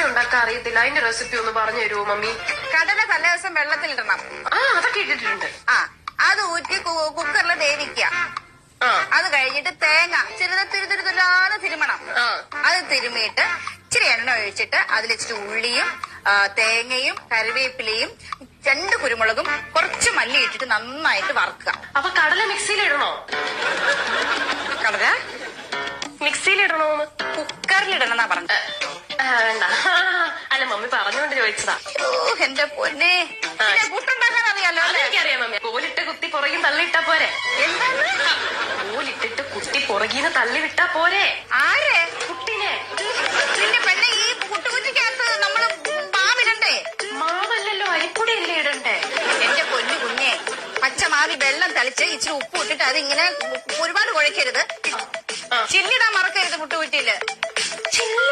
ഉണ്ടാക്കാൻ അറിയത്തില്ല. അതിന്റെ റെസിപ്പി ഒന്ന് പറഞ്ഞു തരുമോ മമ്മി? കടല തലേ ദിവസം വെള്ളത്തിലിടണം. അതൊക്കെ ഇട്ടിട്ടുണ്ട്. അത് ഊറ്റി കുക്കറിൽ വേവിക്കുക. അത് കഴിഞ്ഞിട്ട് തേങ്ങ തുരുതുരുതുലാന്ന് തിരുമണം. അത് തിരുമിയിട്ട് ഇച്ചിരി എണ്ണ ഒഴിച്ചിട്ട് അതിലിച്ചിരി ഉള്ളിയും തേങ്ങയും കറിവേപ്പിലയും 2 കുരുമുളകും കുറച്ച് മല്ലി ഇട്ടിട്ട് നന്നായിട്ട് വറുക്കുക. അപ്പൊ കടല മിക്സിയിലിടണോ? കടല മിക്സിയിലിടണോന്ന്? കുക്കറിലിടണമെന്നാ പറഞ്ഞത്. വേണ്ട. അല്ല മമ്മി പറഞ്ഞുകൊണ്ട് ചോദിച്ചതാ. എന്റെ പൊന്നെ, പുട്ടുണ്ടാക്കാൻ അറിയാലോ? എനിക്കറിയാം മമ്മി. കോലിട്ട് കുത്തി പുറകിൽ തള്ളിയിട്ടാ പോരെ? എന്താണ്? കോലിട്ടിട്ട് കുത്തി പുറകിന്ന് തള്ളിവിട്ടാ പോരെ? ആരെ? കുട്ടിനെ. പിന്നെ പെണ്ണെ, ഈ പുട്ടുകുറ്റിക്കകത്ത് നമ്മള് മാവിടണ്ടേ? മാവല്ലല്ലോ, അരിപ്പൊടിയല്ലേ ഇടണ്ടേ? എന്റെ പൊന്നു കുഞ്ഞെ, പച്ചമാവി വെള്ളം തളിച്ച് ഇച്ചിരി ഉപ്പ് ഇട്ടിട്ട് അതിങ്ങനെ ഒരുപാട് കുഴക്കരുത്. ചില്ലിടാൻ മറക്കരുത് പുട്ടുകുറ്റിയില്. ചില്ലോ?